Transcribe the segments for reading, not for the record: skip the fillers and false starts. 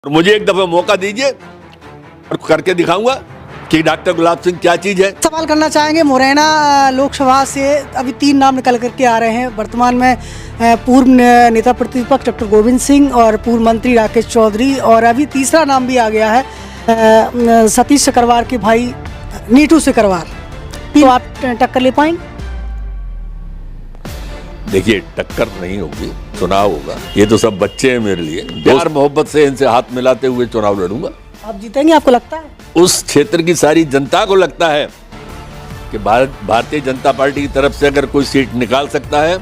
और मुझे एक दफा मौका दीजिए और करके दिखाऊंगा कि डॉक्टर गुलाब सिंह क्या चीज है। सवाल करना चाहेंगे मुरैना लोकसभा से अभी 3 नाम निकल करके आ रहे हैं वर्तमान में। पूर्व नेता प्रतिपक्ष डॉक्टर गोविंद सिंह और पूर्व मंत्री राकेश चौधरी, और अभी तीसरा नाम भी आ गया है सतीश सिकरवार के भाई नीटू सिकरवार। तो आप टक्कर ले पाएंगे? देखिए, टक्कर नहीं होगी, चुनाव होगा। ये तो सब बच्चे हैं मेरे लिए। प्यार मोहब्बत से इनसे हाथ मिलाते हुए चुनाव लड़ूंगा। आप जीतेंगे, आपको लगता है? उस क्षेत्र की सारी जनता को लगता है कि भारतीय जनता पार्टी की तरफ से अगर कोई सीट निकाल सकता है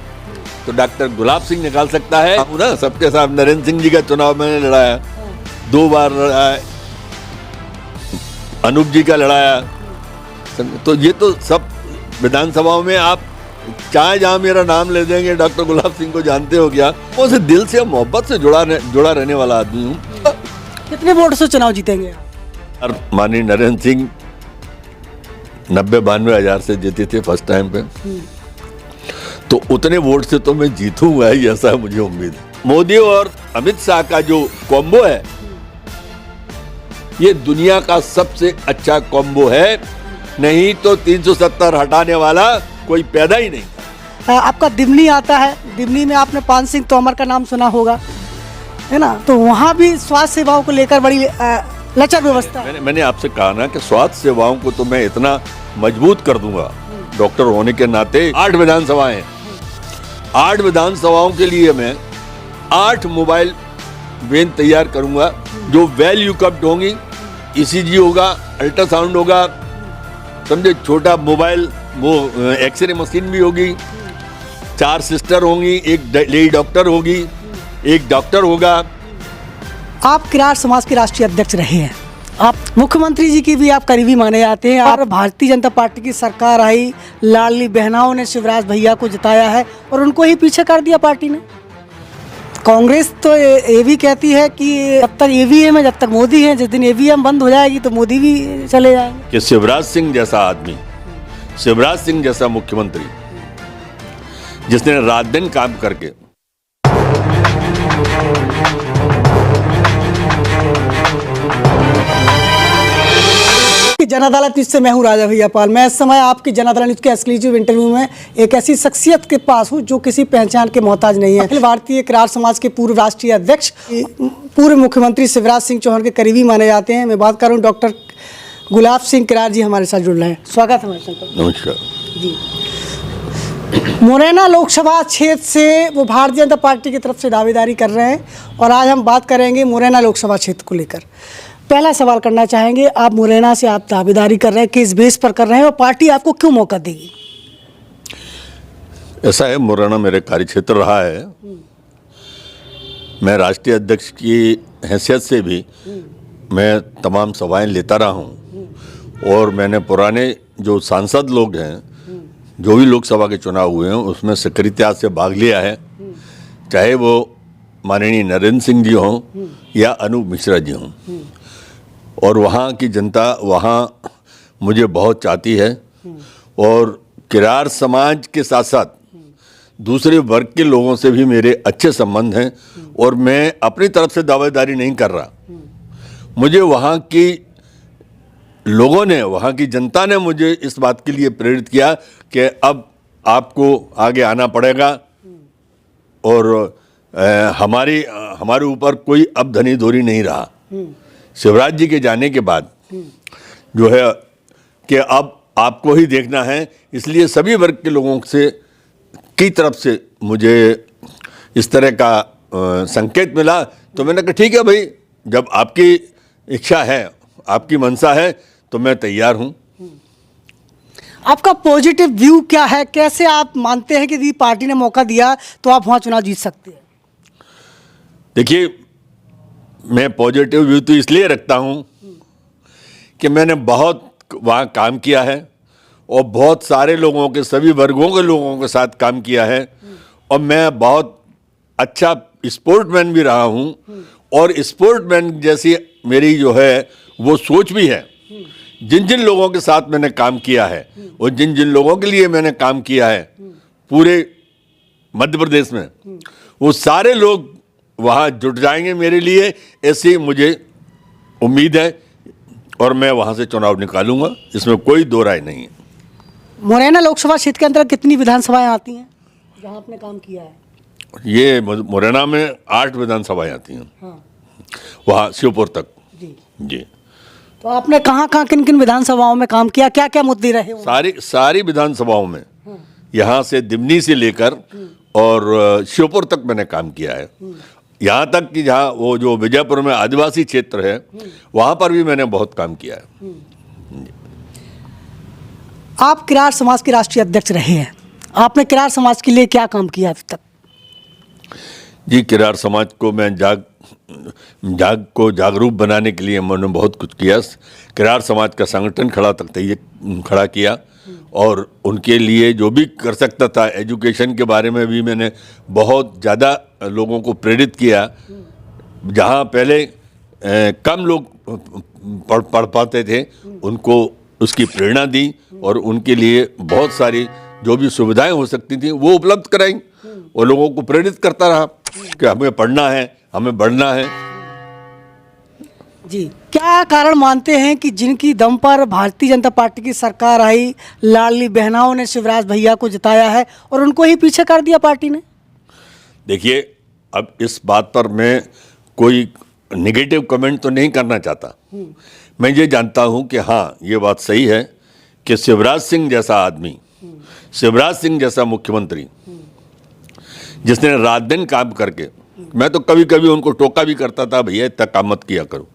तो डॉक्टर गुलाब सिंह निकाल सकता है ना। सबके साथ नरेंद्र सिंह जी का चुनाव मैंने लड़ाया, 2 बार लड़ाया, अनूप जी का लड़ाया। तो ये तो सब विधानसभाओं में आप चाहे जहां मेरा नाम ले देंगे, डॉक्टर गुलाब सिंह को जानते हो क्या, वो से दिल से मोहब्बत से जुड़ा रहने वाला आदमी हूँ। कितने वोट से चुनाव जीतेंगे? और माननीय नरेंद्र सिंह 90-92 हजार से जीते थे फर्स्ट टाइम पे, तो उतने वोट से तो मैं जीतूंगा ही, ऐसा मुझे उम्मीद है। मोदी और अमित शाह का जो कॉम्बो है, ये दुनिया का सबसे अच्छा कॉम्बो है। नहीं तो 370 हटाने वाला कोई पैदा ही नहीं था। आपका दिमनी आता है, दिमनी में आपने पान सिंह तोमर का नाम सुना होगा, है ना? तो वहाँ भी स्वास्थ्य सेवाओं को लेकर बड़ी लचर व्यवस्था है। मैंने आपसे कहा ना कि स्वास्थ्य सेवाओं को तो मैं इतना मजबूत कर दूंगा। डॉक्टर होने के नाते 8 विधानसभाएं हैं, 8 विधानसभाओं के लिए मैं 8 मोबाइल वेन तैयार करूंगा जो वेल इक्विप्ड होंगी। ईसीजी होगा, अल्ट्रासाउंड होगा, समझे, छोटा मोबाइल वो एक्सरे मशीन भी होगी, 4 सिस्टर होंगी, एक लेडी डॉक्टर होगी, एक डॉक्टर होगा। आप किरार समाज के राष्ट्रीय अध्यक्ष रहे हैं, आप मुख्यमंत्री जी की भी आप करीबी माने जाते हैं। और भारतीय जनता पार्टी की सरकार आई, लाडली बहनाओं ने शिवराज भैया को जिताया है और उनको ही पीछे कर दिया पार्टी ने। कांग्रेस तो ये भी कहती है कि जब तक ईवीएम है, जब तक मोदी है, जिस दिन ईवीएम बंद हो जाएगी तो मोदी भी चले जाएंगे। कि शिवराज सिंह जैसा आदमी, शिवराज सिंह जैसा मुख्यमंत्री, जिसने रात दिन काम करके जन अदालत न्यूज से मैं हूं राजा भैया पाल। मैं इस समय आपकी जन अदालत न्यूज के एक्सक्लूसिव इंटरव्यू में एक ऐसी शख्सियत के पास हूं जो किसी पहचान के मोहताज नहीं है। अखिल भारतीय किरार समाज के पूर्व राष्ट्रीय अध्यक्ष, पूर्व मुख्यमंत्री शिवराज सिंह चौहान के करीबी माने जाते हैं। मैं बात कर रहा हूँ डॉक्टर गुलाब सिंह किरार जी हमारे साथ जुड़ रहे हैं। स्वागत है हमारे साथ। नमस्कार जी। मुरैना लोकसभा क्षेत्र से वो भारतीय जनता पार्टी की तरफ से दावेदारी कर रहे हैं और आज हम बात करेंगे मुरैना लोकसभा क्षेत्र को लेकर। पहला सवाल करना चाहेंगे, आप मुरैना से आप दावेदारी कर रहे हैं, किस बेस पर कर रहे हैं और पार्टी आपको क्यों मौका देगी? ऐसा है, मुरैना मेरे कार्यक्षेत्र रहा है। मैं राष्ट्रीय अध्यक्ष की हैसियत से भी मैं तमाम सभाएं लेता रहा हूं और मैंने पुराने जो सांसद लोग हैं, जो भी लोकसभा के चुनाव हुए हैं, उसमें सक्रियता से भाग लिया है, चाहे वो माननीय नरेंद्र सिंह जी हों या अनूप मिश्रा जी हों। और वहाँ की जनता वहाँ मुझे बहुत चाहती है और किरार समाज के साथ साथ दूसरे वर्ग के लोगों से भी मेरे अच्छे संबंध हैं और मैं अपनी तरफ से दावेदारी नहीं कर रहा। मुझे वहाँ की लोगों ने, वहाँ की जनता ने मुझे इस बात के लिए प्रेरित किया कि अब आपको आगे आना पड़ेगा और हमारे ऊपर कोई अब धनी धोरी नहीं रहा। शिवराज जी के जाने के बाद जो है कि अब आपको ही देखना है, इसलिए सभी वर्ग के लोगों से की तरफ से मुझे इस तरह का संकेत मिला। तो मैंने कहा ठीक है भाई, जब आपकी इच्छा है, आपकी मंशा है, तो मैं तैयार हूँ। आपका पॉजिटिव व्यू क्या है? कैसे आप मानते हैं कि यदि पार्टी ने मौका दिया तो आप वहाँ चुनाव जीत सकते हैं? देखिए, मैं पॉजिटिव व्यू तो इसलिए रखता हूँ कि मैंने बहुत वहाँ काम किया है और बहुत सारे लोगों के, सभी वर्गों के लोगों के साथ काम किया है और मैं बहुत अच्छा स्पोर्टमैन भी रहा हूँ और स्पोर्टमैन जैसी मेरी जो है वो सोच भी है। जिन जिन लोगों के साथ मैंने काम किया है और जिन जिन लोगों के लिए मैंने काम किया है पूरे मध्य प्रदेश में, वो सारे लोग वहाँ जुट जाएंगे मेरे लिए, ऐसी मुझे उम्मीद है और मैं वहाँ से चुनाव निकालूंगा, इसमें कोई दो राय नहीं है। मुरैना लोकसभा क्षेत्र के अंदर कितनी विधानसभाएं आती हैं जहां आपने काम किया है? ये मुरैना में 8 विधानसभाएं आती हैं, हाँ वहाँ शिवपुर तक। जी। जी, तो आपने कहाँ किन किन विधानसभाओं में काम किया, क्या क्या मुद्दे रहे वहाँ? सारी विधानसभाओं में, यहाँ से दिमनी से लेकर और श्योपुर तक मैंने काम किया है। यहाँ तक कि जहाँ वो जो विजयपुर में आदिवासी क्षेत्र है वहाँ पर भी मैंने बहुत काम किया है। आप किरार समाज के राष्ट्रीय अध्यक्ष रहे हैं, आपने किरार समाज के लिए क्या काम किया अभी तक? जी, किरार समाज को मैं जागरूक बनाने के लिए मैंने बहुत कुछ किया। किरार समाज का संगठन खड़ा किया और उनके लिए जो भी कर सकता था, एजुकेशन के बारे में भी मैंने बहुत ज़्यादा लोगों को प्रेरित किया। जहाँ पहले कम लोग पढ़ पाते थे उनको उसकी प्रेरणा दी और उनके लिए बहुत सारी जो भी सुविधाएं हो सकती थी वो उपलब्ध कराई और लोगों को प्रेरित करता रहा कि हमें पढ़ना है, हमें बढ़ना है। जी, क्या कारण मानते हैं कि जिनकी दम पर भारतीय जनता पार्टी की सरकार आई, लाडली बहनाओं ने शिवराज भैया को जिताया है और उनको ही पीछे कर दिया पार्टी ने? देखिए, अब इस बात पर मैं कोई नेगेटिव कमेंट तो नहीं करना चाहता। मैं ये जानता हूं कि हाँ, ये बात सही है कि शिवराज सिंह जैसा आदमी, शिवराज सिंह जैसा मुख्यमंत्री जिसने रात दिन काम करके, मैं तो कभी कभी उनको टोका भी करता था, भैया इतना काम मत किया करो।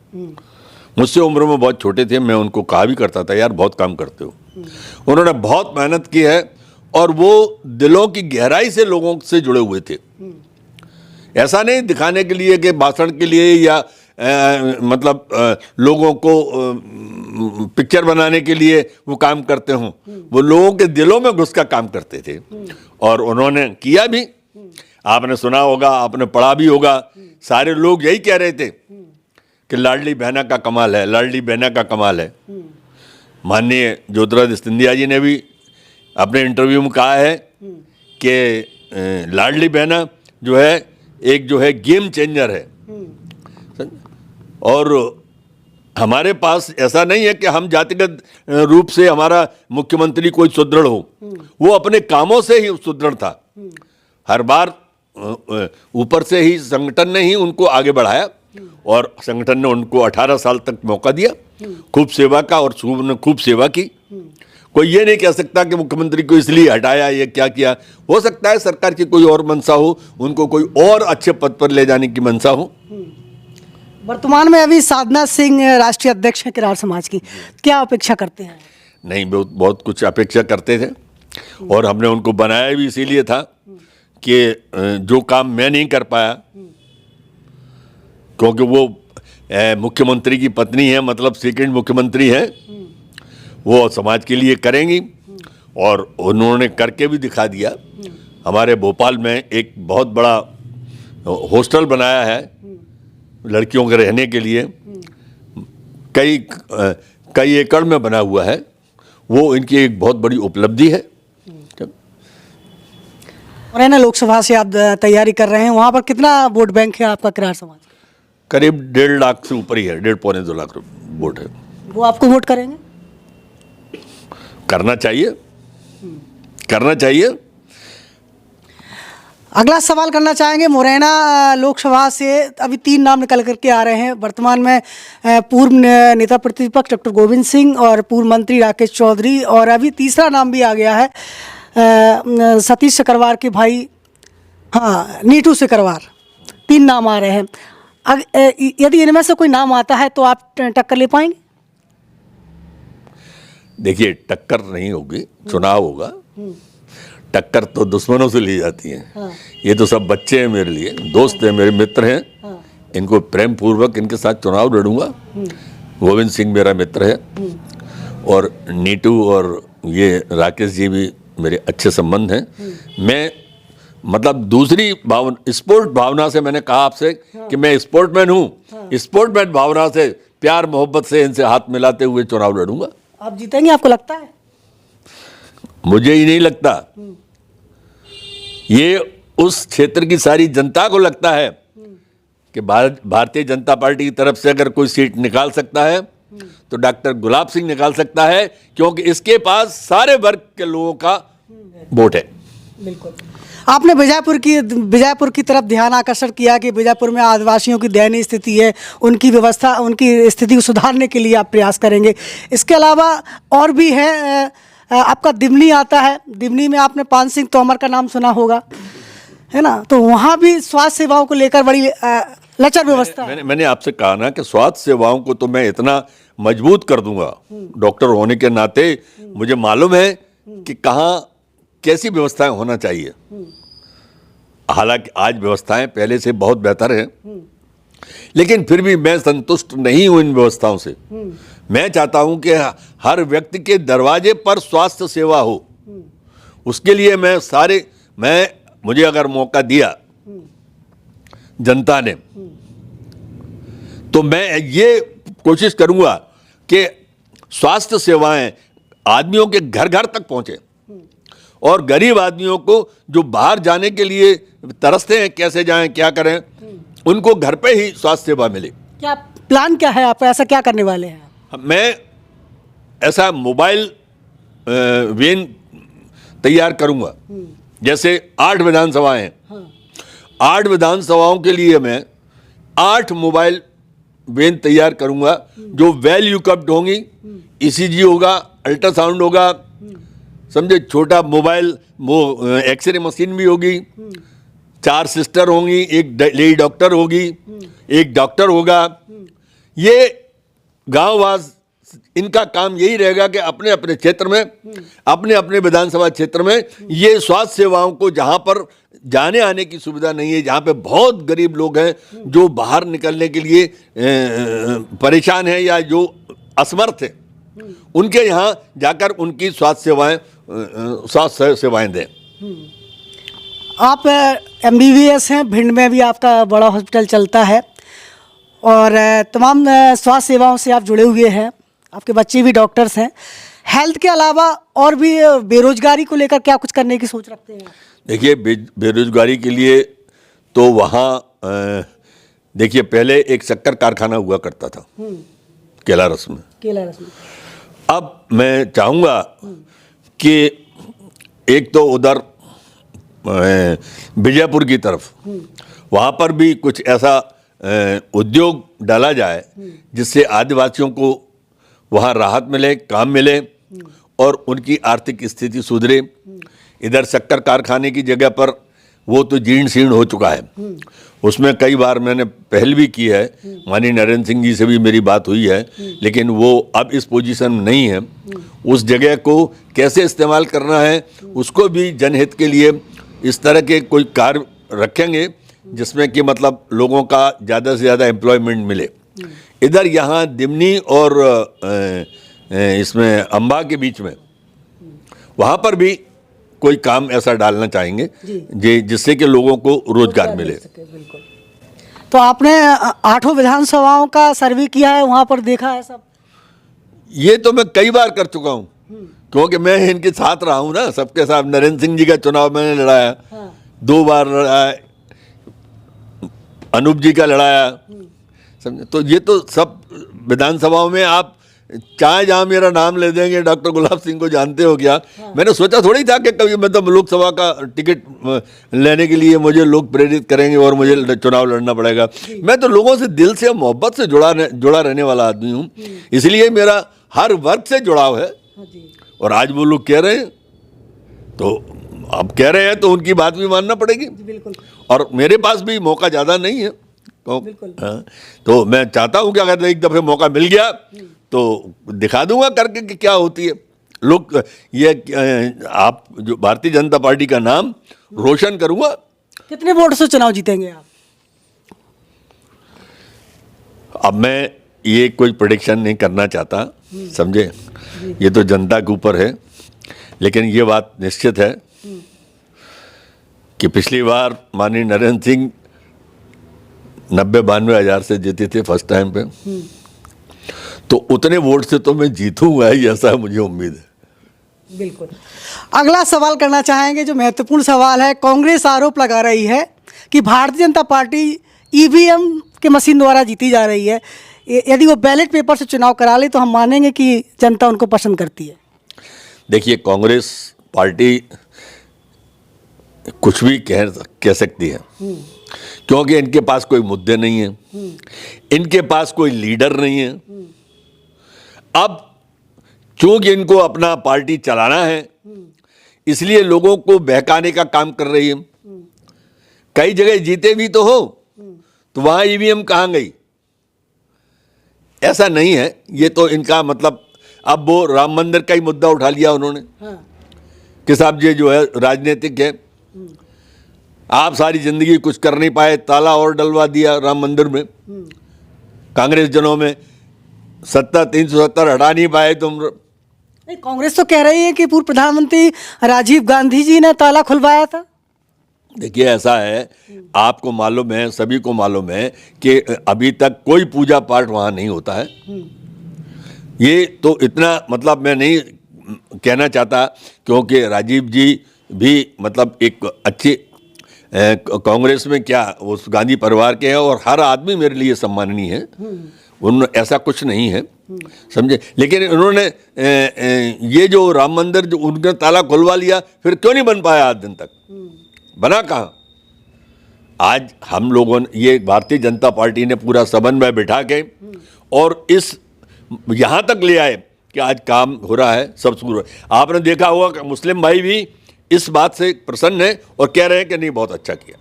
मुझसे उम्र में बहुत छोटे थे, मैं उनको कहा भी करता था, यार बहुत काम करते हो। उन्होंने बहुत मेहनत की है और वो दिलों की गहराई से लोगों से जुड़े हुए थे। ऐसा नहीं दिखाने के लिए कि भाषण के लिए या लोगों को पिक्चर बनाने के लिए वो काम करते हों, वो लोगों के दिलों में घुस कर काम करते थे और उन्होंने किया भी। आपने सुना होगा, आपने पढ़ा भी होगा, सारे लोग यही कह रहे थे कि लाडली बहना का कमाल है, लाडली बहना का कमाल है। माननीय ज्योतिरादित्य सिंधिया जी ने भी अपने इंटरव्यू में कहा है कि लाडली बहना जो है एक जो है गेम चेंजर है। और हमारे पास ऐसा नहीं है कि हम जातिगत रूप से हमारा मुख्यमंत्री कोई सुदृढ़ हो, वो अपने कामों से ही सुदृढ़ था। हर बार ऊपर से ही संगठन ने ही उनको आगे बढ़ाया और संगठन ने उनको 18 साल तक मौका दिया खूब सेवा का और खूब सेवा की। कोई ये नहीं कह सकता कि मुख्यमंत्री को इसलिए हटाया, ये क्या किया। हो सकता है सरकार की कोई और मंशा हो, उनको कोई और अच्छे पद पर ले जाने की मंशा हो। वर्तमान में अभी साधना सिंह राष्ट्रीय अध्यक्ष हैं किरार समाज की, क्या अपेक्षा करते हैं? नहीं, बहुत कुछ अपेक्षा करते थे और हमने उनको बनाया भी इसीलिए था कि जो काम मैं नहीं कर पाया, क्योंकि वो मुख्यमंत्री की पत्नी है, मतलब सेकंड मुख्यमंत्री है, वो समाज के लिए करेंगी और उन्होंने करके भी दिखा दिया। हमारे भोपाल में एक बहुत बड़ा हॉस्टल बनाया है लड़कियों के रहने के लिए, कई एकड़ में बना हुआ है। वो इनकी एक बहुत बड़ी उपलब्धि है। मुरैना लोकसभा से आप तैयारी कर रहे हैं, वहाँ पर कितना वोट बैंक है आपका किरार समाज? करीब 1.5 लाख से ऊपर ही है, 1.5-2 लाख वोट है। वो आपको वोट करेंगे? करना चाहिए, करना चाहिए। अगला सवाल करना चाहेंगे, मुरैना लोकसभा से अभी 3 नाम निकल करके आ रहे हैं वर्तमान में। पूर्व नेता प्रतिपक्ष डॉक्टर गोविंद सिंह और पूर्व मंत्री राकेश चौधरी, और अभी तीसरा नाम भी आ गया है सतीश सिकरवार के भाई, हाँ, नीटू सिकरवार। 3 नाम आ रहे हैं। यदि इनमें से कोई नाम आता है तो आप टक्कर ले पाएंगे? देखिए, टक्कर नहीं होगी, चुनाव होगा। टक्कर तो दुश्मनों से ली जाती है। हाँ। ये तो सब बच्चे हैं, मेरे लिए दोस्त हैं, मेरे मित्र हैं। हाँ। इनको प्रेम पूर्वक इनके साथ चुनाव लड़ूंगा। गोविंद सिंह मेरा मित्र है और नीटू और ये राकेश जी भी मेरे अच्छे संबंध हैं। मैं मतलब दूसरी भावना, स्पोर्ट भावना से मैंने कहा आपसे कि मैं स्पोर्टमैन हूँ। स्पोर्टमैन भावना से, प्यार मोहब्बत से इनसे हाथ मिलाते हुए चुनाव लड़ूंगा। आप जीतेंगे, आपको लगता है? मुझे ही नहीं लगता, ये उस क्षेत्र की सारी जनता को लगता है कि भारतीय जनता पार्टी की तरफ से अगर कोई सीट निकाल सकता है तो डॉक्टर गुलाब सिंह निकाल सकता है, क्योंकि इसके पास सारे वर्ग के लोगों का वोट है। बिल्कुल। आपने बीजापुर की तरफ ध्यान आकर्षण किया कि बीजापुर में आदिवासियों की दयनीय स्थिति है, उनकी व्यवस्था, उनकी स्थिति को सुधारने के लिए आप प्रयास करेंगे। इसके अलावा और भी है, आपका दिमनी आता है, दिमनी में आपने पान सिंह तोमर का नाम सुना होगा, है ना, तो वहाँ भी स्वास्थ्य सेवाओं को लेकर बड़ी लचर व्यवस्था है। मैंने आपसे कहा ना कि स्वास्थ्य सेवाओं को तो मैं इतना मजबूत कर दूंगा, डॉक्टर होने के नाते मुझे मालूम है कि कहाँ कैसी व्यवस्थाएं होना चाहिए। हालांकि आज व्यवस्थाएं पहले से बहुत बेहतर हैं, लेकिन फिर भी मैं संतुष्ट नहीं हूं इन व्यवस्थाओं से। मैं चाहता हूं कि हर व्यक्ति के दरवाजे पर स्वास्थ्य सेवा हो। उसके लिए मुझे अगर मौका दिया जनता ने, तो मैं ये कोशिश करूंगा कि स्वास्थ्य सेवाएं आदमियों के घर घर तक पहुंचे और गरीब आदमियों को जो बाहर जाने के लिए तरसते हैं, कैसे जाएं, क्या करें, उनको घर पे ही स्वास्थ्य सेवा मिले। क्या प्लान क्या है आपका, ऐसा क्या करने वाले हैं? मैं ऐसा मोबाइल वेन तैयार करूंगा, जैसे 8 विधानसभाएं हैं, 8 विधानसभाओं के लिए मैं 8 मोबाइल वेन तैयार करूंगा जो वेल इक्विप्ड होंगी। ईसीजी होगा, अल्ट्रासाउंड होगा, समझे, छोटा मोबाइल वो एक्सरे मशीन भी होगी, 4 सिस्टर होंगी, एक लेडी डॉक्टर होगी, एक डॉक्टर होगा। ये गांववास, इनका काम यही रहेगा कि अपने अपने क्षेत्र में, अपने अपने विधानसभा क्षेत्र में ये स्वास्थ्य सेवाओं को, जहां पर जाने आने की सुविधा नहीं है, जहां पे बहुत गरीब लोग हैं जो बाहर निकलने के लिए परेशान हैं या जो असमर्थ हैं, उनके यहाँ जाकर उनकी स्वास्थ्य सेवाएं दें। आप MBBS हैं, भिंड में भी आपका बड़ा हॉस्पिटल चलता है और तमाम स्वास्थ्य सेवाओं से आप जुड़े हुए हैं, आपके बच्चे भी डॉक्टर्स हैं। हेल्थ के अलावा और भी बेरोजगारी को लेकर क्या कुछ करने की सोच रखते हैं? देखिए, बेरोजगारी के लिए तो वहाँ देखिए, पहले एक शक्कर कारखाना हुआ करता था केलारस में। अब मैं चाहूँगा कि एक तो उधर बीजापुर की तरफ, वहाँ पर भी कुछ ऐसा उद्योग डाला जाए जिससे आदिवासियों को वहाँ राहत मिले, काम मिले और उनकी आर्थिक स्थिति सुधरे। इधर शक्कर कारखाने की जगह पर वो तो जीर्ण शीर्ण हो चुका है, उसमें कई बार मैंने पहल भी की है, माननीय नरेंद्र सिंह जी से भी मेरी बात हुई है, लेकिन वो अब इस पोजीशन में नहीं है। उस जगह को कैसे इस्तेमाल करना है, उसको भी जनहित के लिए इस तरह के कोई कार्य रखेंगे जिसमें कि मतलब लोगों का ज़्यादा से ज़्यादा एम्प्लॉयमेंट मिले। इधर यहाँ दिमनी और इसमें अम्बा के बीच में, वहाँ पर भी कोई काम ऐसा डालना चाहेंगे जिससे कि लोगों को रोजगार मिले। बिल्कुल। तो आपने 8 विधानसभाओं का सर्वे किया है, वहाँ पर देखा है सब? ये तो मैं कई बार कर चुका हूँ, क्योंकि मैं इनके साथ रहा हूँ ना, सबके साथ। नरेंद्र सिंह जी का चुनाव मैंने लड़ाया, 2 बार लड़ाया, अनूप जी का लड़ाया, समझे। तो ये तो सब विधानसभाओं में आप चाहे जहाँ मेरा नाम ले देंगे, डॉक्टर गुलाब सिंह को जानते हो क्या, मैंने सोचा थोड़ी था कि कभी मतलब लोकसभा का टिकट लेने के लिए मुझे लोग प्रेरित करेंगे और मुझे चुनाव लड़ना पड़ेगा। मैं तो लोगों से दिल से, मोहब्बत से जुड़ा रहने वाला आदमी हूँ, इसलिए मेरा हर वर्ग से जुड़ाव है। और आज वो लोग कह रहे हैं, तो अब कह रहे हैं तो उनकी बात भी मानना पड़ेगी। बिल्कुल। और मेरे पास भी मौका ज़्यादा नहीं है, तो मैं चाहता हूँ कि अगर एक दफ़े मौका मिल गया तो दिखा दूंगा करके कि क्या होती है। लोग ये आप जो भारतीय जनता पार्टी का नाम रोशन करूंगा। कितने वोट से चुनाव जीतेंगे आप? अब मैं ये कोई प्रेडिक्शन नहीं करना चाहता, समझे, ये तो जनता के ऊपर है। लेकिन ये बात निश्चित है कि पिछली बार माननीय नरेंद्र सिंह 90-92 हज़ार से जीते थे फर्स्ट टाइम पे, तो उतने वोट से तो मैं जीतूंगा ही, ऐसा मुझे उम्मीद है। बिल्कुल। अगला सवाल करना चाहेंगे, जो महत्वपूर्ण सवाल है। कांग्रेस आरोप लगा रही है कि भारतीय जनता पार्टी ईवीएम के मशीन द्वारा जीती जा रही है, यदि वो बैलेट पेपर से चुनाव करा ले तो हम मानेंगे कि जनता उनको पसंद करती है? देखिए, कांग्रेस पार्टी कुछ भी कह सकती है, क्योंकि इनके पास कोई मुद्दे नहीं है, इनके पास कोई लीडर नहीं है। अब चूंकि इनको अपना पार्टी चलाना है, इसलिए लोगों को बहकाने का काम कर रही है। कई जगह जीते भी तो हो, तो वहां ईवीएम कहां गई? ऐसा नहीं है। ये तो इनका मतलब, अब वो राम मंदिर का ही मुद्दा उठा लिया उन्होंने। हाँ। कि साहब ये जो है राजनीतिक है, आप सारी जिंदगी कुछ कर नहीं पाए, ताला और डलवा दिया राम मंदिर में। कांग्रेस जनों में 370 हटा नहीं पाए तुम। नहीं, कांग्रेस तो कह रही है कि पूर्व प्रधानमंत्री राजीव गांधी जी ने ताला खुलवाया था। देखिए, ऐसा है, आपको मालूम है, सभी को मालूम है कि अभी तक कोई पूजा पाठ वहां नहीं होता है। ये तो इतना मतलब मैं नहीं कहना चाहता, क्योंकि राजीव जी भी मतलब एक अच्छे कांग्रेस में क्या उस गांधी परिवार के हैं, और हर आदमी मेरे लिए सम्माननीय है। उन ऐसा कुछ नहीं है, समझे। लेकिन उन्होंने ये जो राम मंदिर जो उनका ताला खुलवा लिया, फिर क्यों नहीं बन पाया आज दिन तक? बना कहाँ? आज हम लोगों ने, ये भारतीय जनता पार्टी ने पूरा समन्वय बिठा के और इस यहाँ तक ले आए कि आज काम हो रहा है, सब शुरू है। आपने देखा होगा कि मुस्लिम भाई भी इस बात से प्रसन्न है और कह रहे हैं कि नहीं, बहुत अच्छा किया।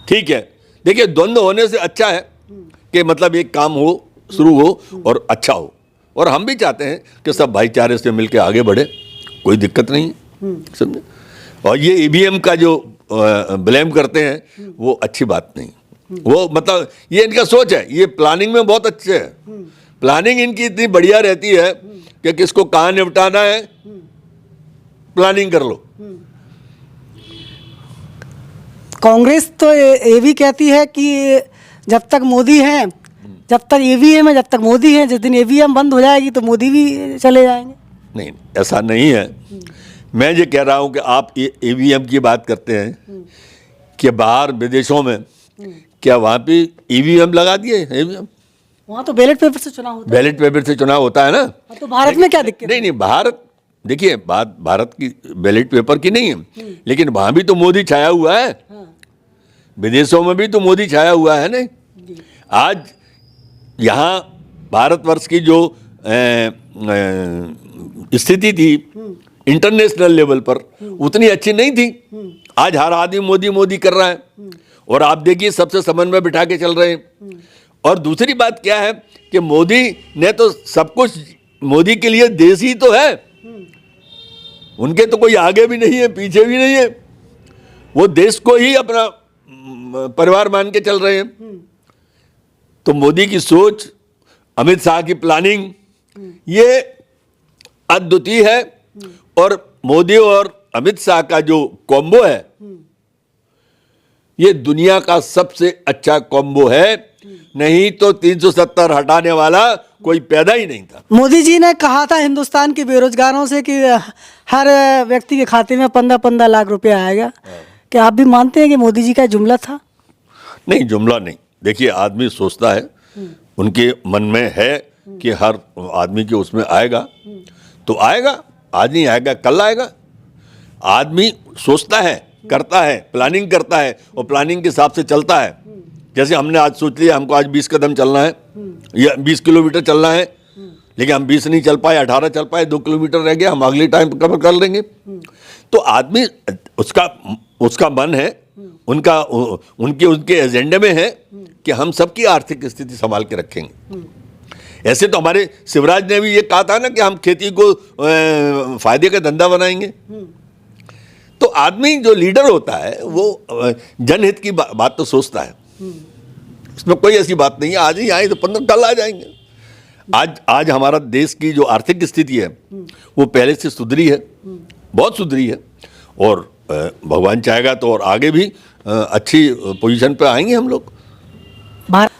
ठीक है, देखिए, द्वंद्व होने से अच्छा है कि मतलब एक काम हो, शुरू हो और अच्छा हो। और हम भी चाहते हैं कि सब भाईचारे से मिलकर आगे बढ़े, कोई दिक्कत नहीं है, समझे। और ये ईवीएम का जो ब्लेम करते हैं, वो अच्छी बात नहीं। वो मतलब ये इनका सोच है, ये प्लानिंग में बहुत अच्छे है। प्लानिंग इनकी इतनी बढ़िया रहती है कि किसको कहाँ निपटाना है, प्लानिंग कर लो। कांग्रेस तो ये भी कहती है कि जब तक मोदी हैं, जब तक ईवीएम है, जब तक मोदी है, जिस दिन ईवीएम बंद हो जाएगी तो मोदी भी चले जाएंगे। नहीं, ऐसा नहीं है। मैं ये कह रहा हूं कि आप ईवीएम की बात करते हैं कि बाहर विदेशों में क्या वहां पे ईवीएम लगा दिए? ईवीएम वहाँ तो बैलेट पेपर से चुनाव होता है। बैलेट पेपर से चुनाव होता है ना। तो भारत में क्या दिक्कत? नहीं, भारत, देखिए, बात भारत की बैलेट पेपर की नहीं है, लेकिन वहां भी तो मोदी छाया हुआ है। विदेशों में भी तो मोदी छाया हुआ है ना। आज यहाँ भारतवर्ष की जो स्थिति थी इंटरनेशनल लेवल पर, उतनी अच्छी नहीं थी। आज हर आदमी मोदी मोदी कर रहा है, और आप देखिए सबसे समन्वय बिठा के चल रहे हैं। और दूसरी बात क्या है कि मोदी ने तो सब कुछ, मोदी के लिए देश ही तो है, उनके तो कोई आगे भी नहीं है, पीछे भी नहीं है। वो देश को ही अपना परिवार मान के चल रहे हैं। तो मोदी की सोच, अमित शाह की प्लानिंग, ये अद्वितीय है। और मोदी और अमित शाह का जो कॉम्बो है, ये दुनिया का सबसे अच्छा कॉम्बो है। नहीं तो 370 हटाने वाला कोई पैदा ही नहीं था। मोदी जी ने कहा था हिंदुस्तान के बेरोजगारों से कि हर व्यक्ति के खाते में 15-15 लाख रुपया आएगा। क्या आप भी मानते हैं कि मोदी जी का जुमला था? नहीं, जुमला नहीं। देखिए, आदमी सोचता है, उनके मन में है कि हर आदमी के उसमें आएगा तो आएगा, आज नहीं आएगा कल आएगा। आदमी सोचता है, करता है, प्लानिंग करता है और प्लानिंग के हिसाब से चलता है। जैसे हमने आज सोच लिया हमको आज 20 कदम चलना है या 20 किलोमीटर चलना है, लेकिन हम 20 नहीं चल पाए, 18 चल पाए, 2 किलोमीटर रह गया, हम अगले टाइम कवर कर लेंगे। तो आदमी उसका मन है, उनके एजेंडे में है कि हम सबकी आर्थिक स्थिति संभाल के रखेंगे। ऐसे तो हमारे शिवराज ने भी ये कहा था ना कि हम खेती को फायदे का धंधा बनाएंगे। तो आदमी जो लीडर होता है वो जनहित की बात तो सोचता है, इसमें कोई ऐसी बात नहीं है आज ही आए तो 15 कल आ जाएंगे। आज हमारा देश की जो आर्थिक स्थिति है वो पहले से सुधरी है, बहुत सुधरी है, और भगवान चाहेगा तो और आगे भी अच्छी पोजीशन पे आएंगे हम लोग।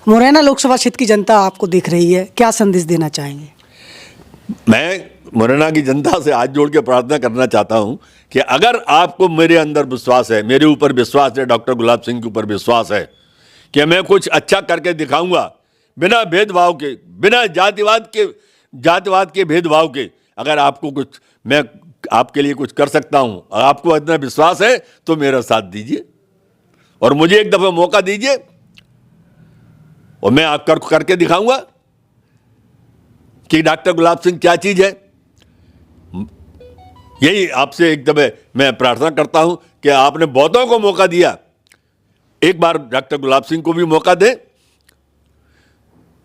मुरैना लोकसभा क्षेत्र की जनता आपको देख रही है, क्या संदेश देना चाहेंगे? मैं मुरैना की जनता से हाथ जोड़ के प्रार्थना करना चाहता हूं कि अगर आपको मेरे अंदर विश्वास है, मेरे ऊपर विश्वास है, डॉक्टर गुलाब सिंह के ऊपर विश्वास है कि मैं कुछ अच्छा करके दिखाऊंगा, बिना भेदभाव के, बिना जातिवाद के भेदभाव के। अगर आपको कुछ, मैं आपके लिए कुछ कर सकता हूं, और आपको इतना विश्वास है तो मेरा साथ दीजिए और मुझे एक दफा मौका दीजिए और मैं आप करके दिखाऊंगा कि डॉक्टर गुलाब सिंह क्या चीज है। यही आपसे एक दफे मैं प्रार्थना करता हूं कि आपने बहुतों को मौका दिया, एक बार डॉक्टर गुलाब सिंह को भी मौका दें।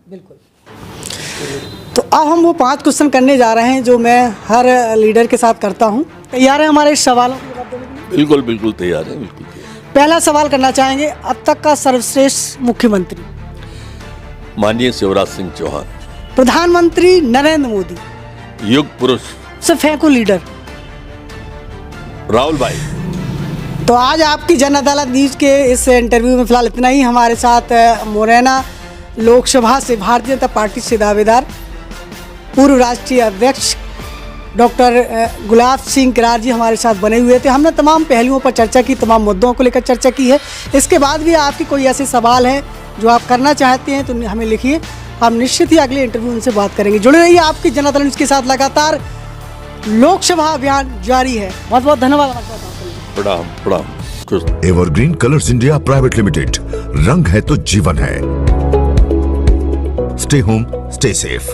बिल्कुल। तो अब हम वो 5 क्वेश्चन करने जा रहे हैं जो मैं हर लीडर के साथ करता हूं। तैयार है हमारे सवालों के जवाब देने के लिए? बिल्कुल बिल्कुल तैयार है, बिल्कुल तैयार। पहला सवाल करना चाहेंगे, अब तक का सर्वश्रेष्ठ मुख्यमंत्री? माननीय शिवराज सिंह चौहान। प्रधानमंत्री नरेंद्र मोदी। युग पुरुष से फेंको लीडर? राहुल भाई। तो आज आपकी जन अदालत न्यूज के इस इंटरव्यू में फिलहाल इतना ही। हमारे साथ मुरैना लोकसभा से भारतीय जनता पार्टी से दावेदार पूर्व राष्ट्रीय अध्यक्ष डॉक्टर गुलाब सिंह करार जी हमारे साथ बने हुए थे। हमने तमाम पहलुओं पर चर्चा की, तमाम मुद्दों को लेकर चर्चा की है। इसके बाद भी आपकी कोई ऐसे सवाल हैं जो आप करना चाहते हैं तो हमें लिखिए, हम निश्चित ही अगले इंटरव्यू उनसे बात करेंगे। जुड़े रहिए आपकी जन अदालत न्यूज के साथ, लगातार लोकसभा अभियान जारी है। बहुत बहुत धन्यवाद। प्रणाम प्रणाम। Evergreen colours India private limited, रंग है तो जीवन है। Stay home, stay safe.